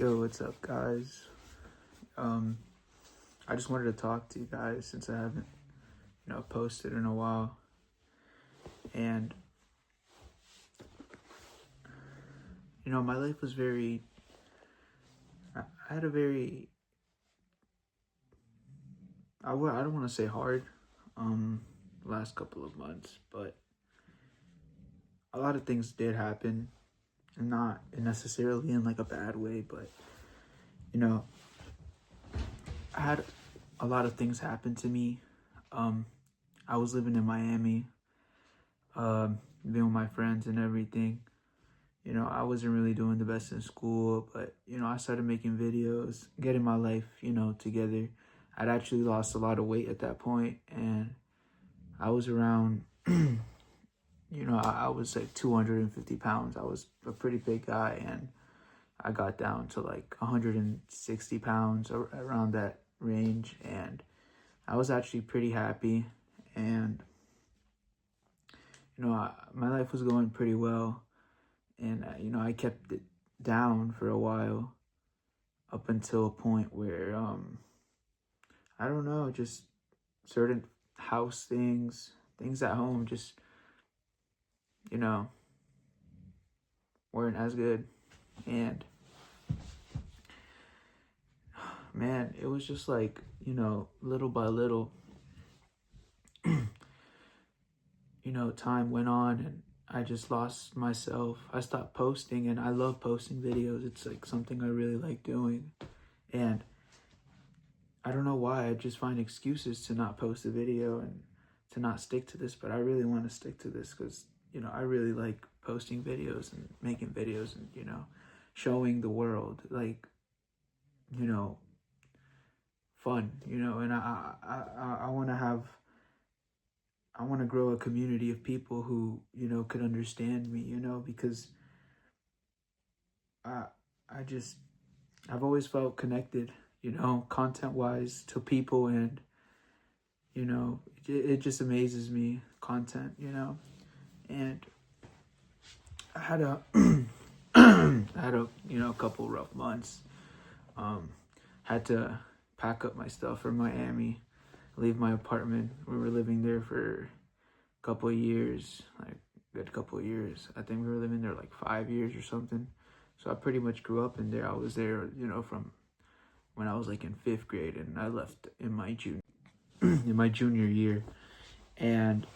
Yo, what's up, guys? I just wanted to talk to you guys since I haven't, posted in a while. And, my life was I had a very, I don't want to say hard, last couple of months, but a lot of things did happen, and not necessarily in like a bad way, but, I had a lot of things happen to me. I was living in Miami, being with my friends and everything. I wasn't really doing the best in school, but, I started making videos, getting my life, together. I'd actually lost a lot of weight at that point, and I was around, I was like 250 pounds. I was a pretty big guy, and I got down to like 160 pounds, around that range, and I was actually pretty happy, and, my life was going pretty well. And, I kept it down for a while up until a point where, I don't know, just certain house things at home just, you know, weren't as good. And, man, it was just like, little by little, time went on and I just lost myself. I stopped posting, and I love posting videos. It's like something I really like doing. And I don't know why, I just find excuses to not post a video and to not stick to this, but I really want to stick to this because, I really like posting videos and making videos and, showing the world like, fun, and I want to I want to grow a community of people who, could understand me, because I I just I've always felt connected, content wise to people, and it just amazes me, content, and I had a I had a couple rough months. Had to pack up my stuff for Miami, leave my apartment. We were living there for a couple of years, like a good couple of years. I think we were living there like 5 years or something. So I pretty much grew up in there. I was there, from when I was like in 5th grade, and I left in my in my junior year. And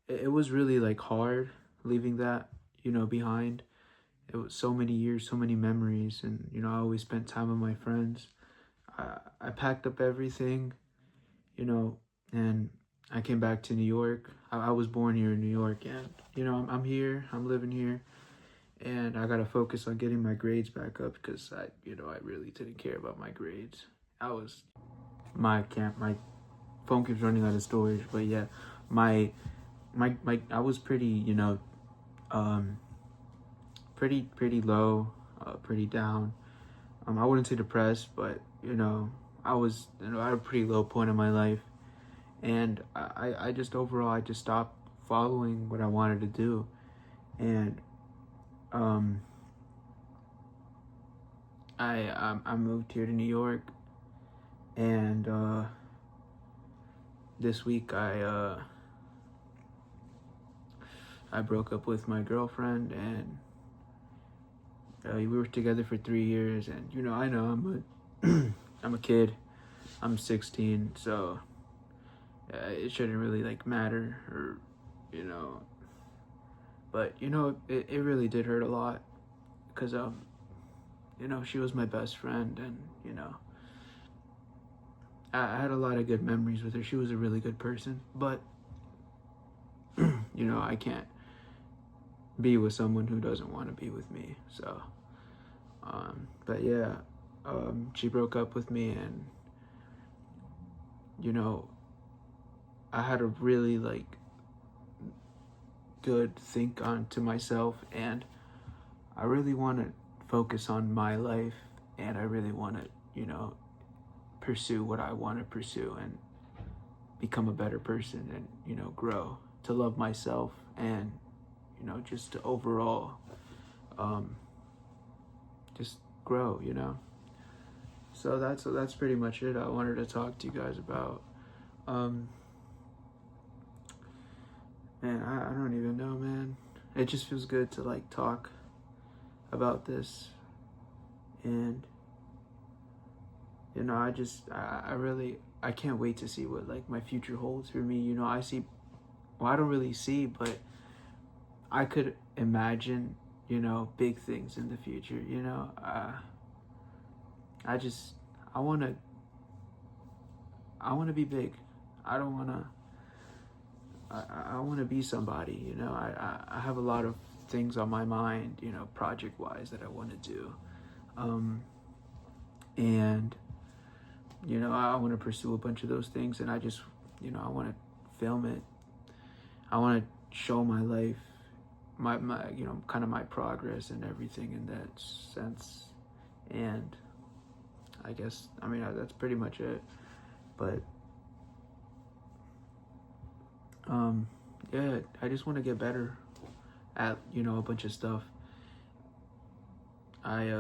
it was really like hard leaving that, behind. It was so many years, so many memories, and I always spent time with my friends. I packed up everything, and I came back to New York. I was born here in New York, and I'm here. I'm living here, and I gotta focus on getting my grades back up because I really didn't care about my grades. My phone keeps running out of storage, but yeah, my I was pretty pretty low, pretty down. I wouldn't say depressed, but I was at a pretty low point in my life, and I just overall I just stopped following what I wanted to do, and I moved here to New York, and this week I broke up with my girlfriend, and we were together for 3 years, and I know I'm a kid. I'm 16, so it shouldn't really like matter, or but it really did hurt a lot because she was my best friend, and I had a lot of good memories with her. She was a really good person, but I can't be with someone who doesn't want to be with me. So but yeah, she broke up with me, and I had a really like good think on to myself, and I really want to focus on my life, and I really want to pursue what I want to pursue and become a better person, and grow to love myself, and just to overall just grow, you know. So that's pretty much it. I wanted to talk to you guys about. Man, I don't even know, man. It just feels good to like talk about this, and you know, I really I can't wait to see what like my future holds for me. You know, I don't really see, but I could imagine, you know, big things in the future. You know, I just I want to be big. I don't want to. I want to be somebody. You know, I have a lot of things on my mind. You know, project wise that I want to do, and you know, I want to pursue a bunch of those things, and I just, you know, I want to film it. I want to show my life, my you know, kind of my progress and everything in that sense. And I guess, I mean, that's pretty much it. But yeah, I just want to get better at, you know, a bunch of stuff. I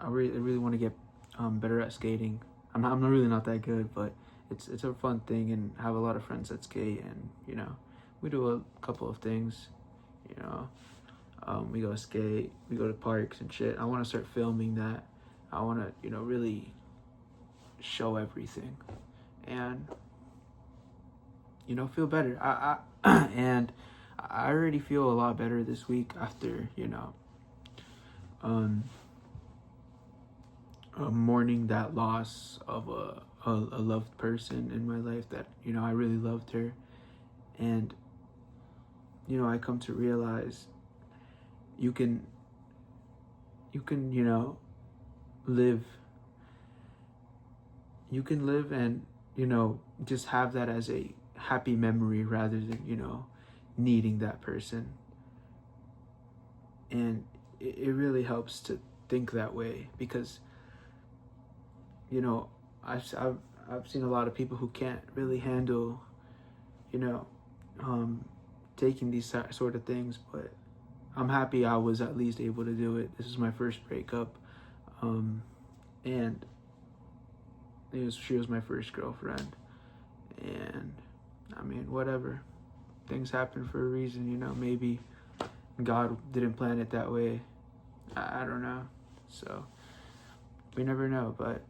really want to get better at skating. I'm really not that good, but it's a fun thing, and I have a lot of friends that skate, and you know, we do a couple of things. You know, we go skate, we go to parks and shit. I want to start filming that. I want to, you know, really show everything, and you know, feel better. And I already feel a lot better this week after, you know, mourning that loss of a loved person in my life that, you know, I really loved her. And, you know, I come to realize you can, you know, live and, you know, just have that as a happy memory rather than, you know, needing that person. And it really helps to think that way, because, you know, I've seen a lot of people who can't really handle, you know, taking these sort of things, but I'm happy I was at least able to do it. This is my first breakup, and she was my first girlfriend, and I mean, whatever, things happen for a reason, you know. Maybe God didn't plan it that way. I don't know, so we never know, but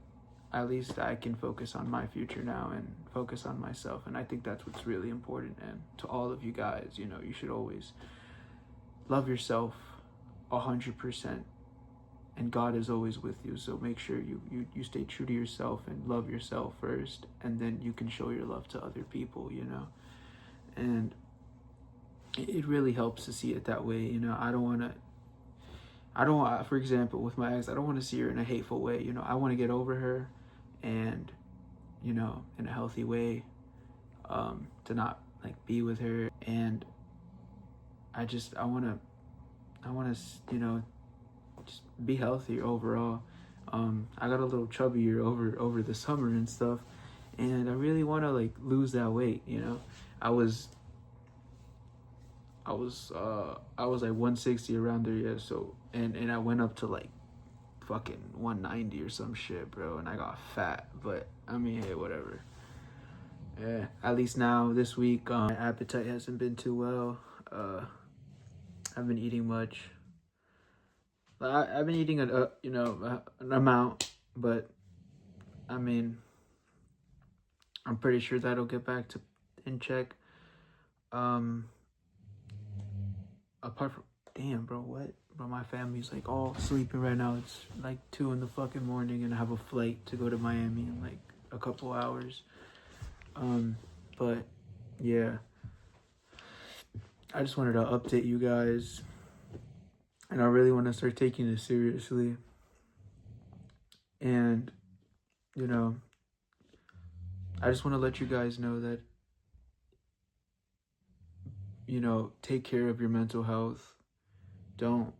at least I can focus on my future now and focus on myself. And I think that's what's really important. And to all of you guys, you know, you should always love yourself 100%, and God is always with you. So make sure you stay true to yourself and love yourself first, and then you can show your love to other people, you know. And it really helps to see it that way, you know. For example, with my ex, I don't want to see her in a hateful way, you know. I want to get over her, and, you know, in a healthy way, to not like be with her. And I want to, you know, just be healthier overall. I got a little chubbier over the summer and stuff, and I really want to like lose that weight, you know. I was like 160 around there, yeah. So and I went up to like fucking 190 or some shit, bro, and I got fat. But I mean, hey, whatever. Yeah, at least now this week, my appetite hasn't been too well. I've been eating much. I've been eating you know, an amount, but I mean, I'm pretty sure that'll get back to in check. Apart from, damn, bro, what? Bro, my family's like all sleeping right now. It's like 2 in the fucking morning, and I have a flight to go to Miami in like a couple hours. But yeah, I just wanted to update you guys, and I really want to start taking this seriously. And, you know, I just want to let you guys know that, you know, take care of your mental health. Don't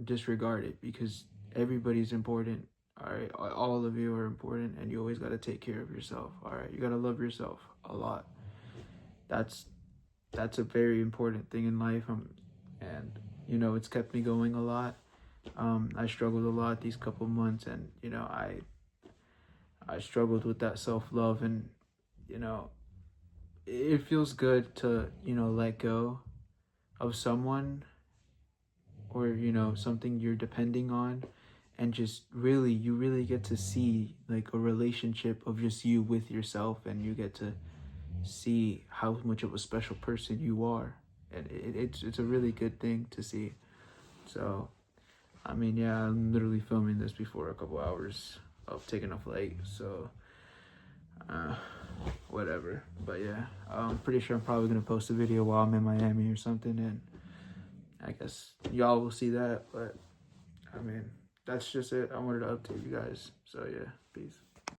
disregard it, because everybody's important. All right, all of you are important, and you always got to take care of yourself. All right, you got to love yourself a lot. That's a very important thing in life. And you know, it's kept me going a lot. I struggled a lot these couple months, and I struggled with that self-love, and you know it feels good to let go of someone, or something you're depending on, and just you really get to see like a relationship of just you with yourself, and you get to see how much of a special person you are, and it's a really good thing to see. So I mean, yeah, I'm literally filming this before a couple hours of taking a flight, so uh whatever. But yeah, I'm pretty sure I'm probably gonna post a video while I'm in Miami or something, and I guess y'all will see that. But I mean, that's just it. I wanted to update you guys. So yeah, peace.